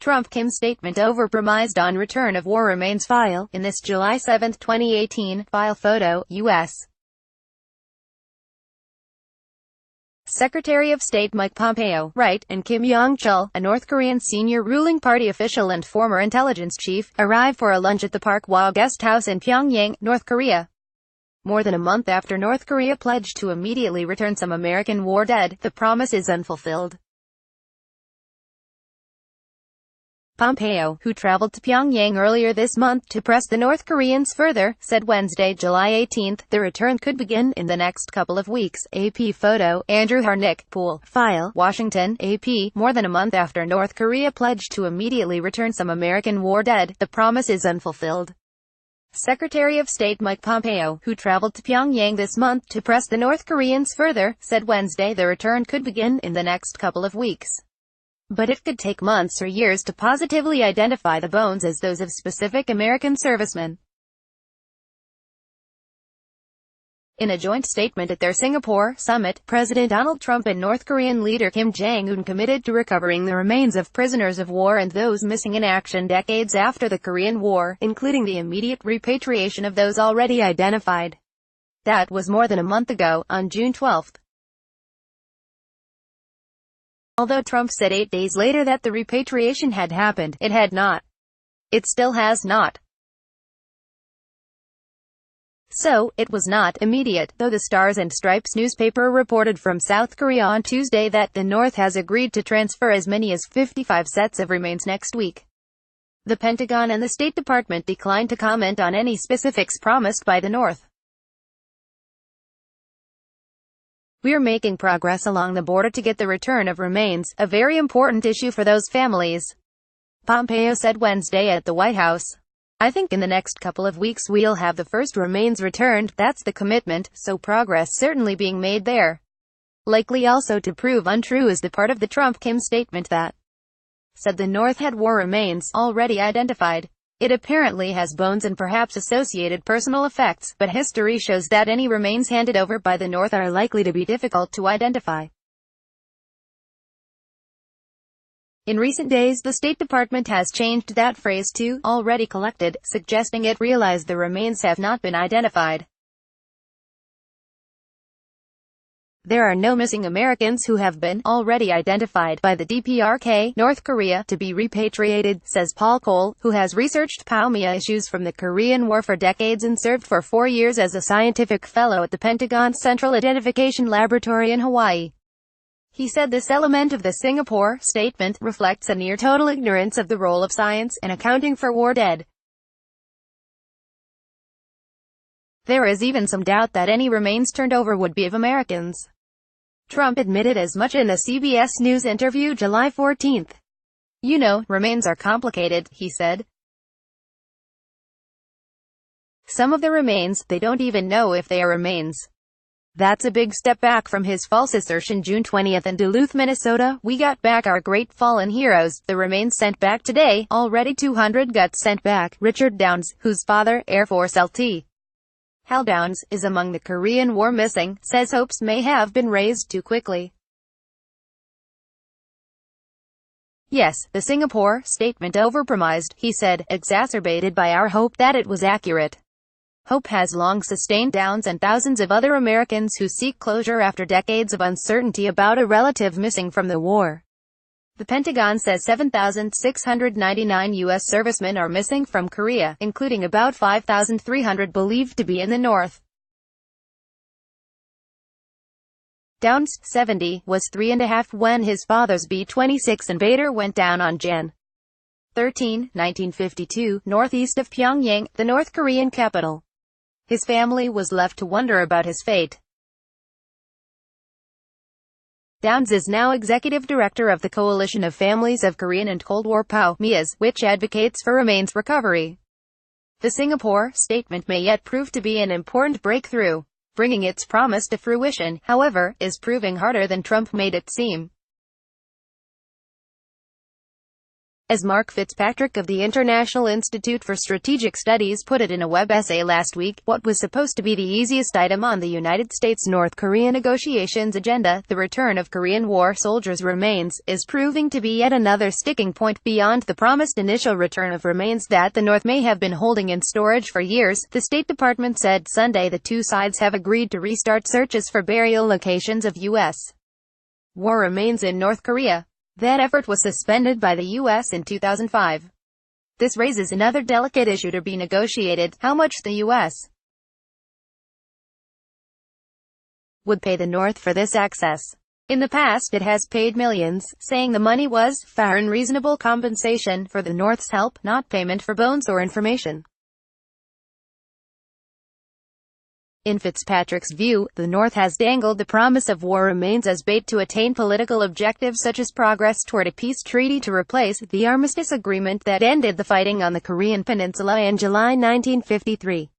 Trump-Kim statement overpromised on return of war remains file. In this July 7, 2018, file photo, U.S. Secretary of State Mike Pompeo, right, and Kim Yong-chul, a North Korean senior ruling party official and former intelligence chief, arrived for a lunch at the Park Hwa guest house in Pyongyang, North Korea. More than a month after North Korea pledged to immediately return some American war dead, the promise is unfulfilled. Pompeo, who traveled to Pyongyang earlier this month to press the North Koreans further, said Wednesday, July 18, the return could begin in the next couple of weeks. AP photo, Andrew Harnick, Pool, File, Washington, AP. More than a month after North Korea pledged to immediately return some American war dead, the promise is unfulfilled. Secretary of State Mike Pompeo, who traveled to Pyongyang this month to press the North Koreans further, said Wednesday the return could begin in the next couple of weeks. But it could take months or years to positively identify the bones as those of specific American servicemen. In a joint statement at their Singapore summit, President Donald Trump and North Korean leader Kim Jong-un committed to recovering the remains of prisoners of war and those missing in action decades after the Korean War, including the immediate repatriation of those already identified. That was more than a month ago, on June 12. Although Trump said 8 days later that the repatriation had happened, it had not. It still has not. So, it was not immediate, though the Stars and Stripes newspaper reported from South Korea on Tuesday that the North has agreed to transfer as many as 55 sets of remains next week. The Pentagon and the State Department declined to comment on any specifics promised by the North. "We're making progress along the border to get the return of remains, a very important issue for those families," Pompeo said Wednesday at the White House. "I think in the next couple of weeks we'll have the first remains returned, that's the commitment, so progress certainly being made there. Likely also to prove untrue is the part of the Trump-Kim statement that said the North had war remains already identified. It apparently has bones and perhaps associated personal effects, but history shows that any remains handed over by the North are likely to be difficult to identify." In recent days, the State Department has changed that phrase to already collected, suggesting it realized the remains have not been identified. "There are no missing Americans who have been already identified by the DPRK, North Korea, to be repatriated," says Paul Cole, who has researched POMIA issues from the Korean War for decades and served for 4 years as a scientific fellow at the Pentagon's Central Identification Laboratory in Hawaii. He said this element of the Singapore statement reflects a near-total ignorance of the role of science in accounting for war dead. "There is even some doubt that any remains turned over would be of Americans." Trump admitted as much in the CBS News interview July 14. "You know, remains are complicated," he said. "Some of the remains, they don't even know if they are remains." That's a big step back from his false assertion June 20 in Duluth, Minnesota. "We got back our great fallen heroes, the remains sent back today, already 200 got sent back." Richard Downs, whose father, Air Force Lt. Hal Downs, is among the Korean War missing, says hopes may have been raised too quickly. "Yes, the Singapore statement overpromised," he said, "exacerbated by our hope that it was accurate. Hope has long sustained Downs and thousands of other Americans who seek closure after decades of uncertainty about a relative missing from the war." The Pentagon says 7,699 U.S. servicemen are missing from Korea, including about 5,300 believed to be in the North. Downs, 70, was 3.5 when his father's B-26 Invader went down on Jan. 13, 1952, northeast of Pyongyang, the North Korean capital. His family was left to wonder about his fate. Downs is now executive director of the Coalition of Families of Korean and Cold War POW-MIAs, which advocates for remains recovery. The Singapore statement may yet prove to be an important breakthrough. Bringing its promise to fruition, however, is proving harder than Trump made it seem. As Mark Fitzpatrick of the International Institute for Strategic Studies put it in a web essay last week, what was supposed to be the easiest item on the United States-North Korea negotiations agenda, the return of Korean War soldiers' remains, is proving to be yet another sticking point beyond the promised initial return of remains that the North may have been holding in storage for years, the State Department said Sunday. The two sides have agreed to restart searches for burial locations of U.S. war remains in North Korea. That effort was suspended by the U.S. in 2005. This raises another delicate issue to be negotiated: how much the U.S. would pay the North for this access. In the past it has paid millions, saying the money was fair and reasonable compensation for the North's help, not payment for bones or information. In Fitzpatrick's view, the North has dangled the promise of war remains as bait to attain political objectives such as progress toward a peace treaty to replace the armistice agreement that ended the fighting on the Korean peninsula in July 1953.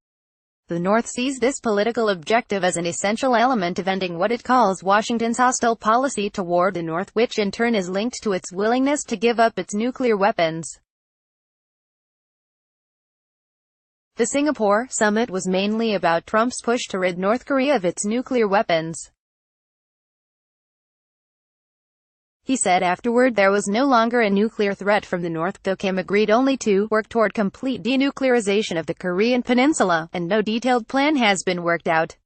The North sees this political objective as an essential element of ending what it calls Washington's hostile policy toward the North, which in turn is linked to its willingness to give up its nuclear weapons. The Singapore summit was mainly about Trump's push to rid North Korea of its nuclear weapons. He said afterward there was no longer a nuclear threat from the North, though Kim agreed only to work toward complete denuclearization of the Korean peninsula, and no detailed plan has been worked out.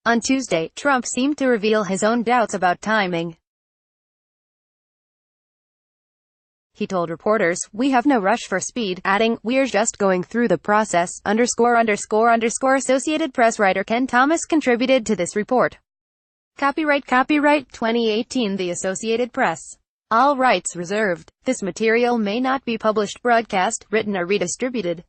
On Tuesday, Trump seemed to reveal his own doubts about timing. He told reporters, "We have no rush for speed," adding, "We're just going through the process." Associated Press writer Ken Thomas contributed to this report. Copyright 2018 The Associated Press. All rights reserved. This material may not be published, broadcast, written or redistributed.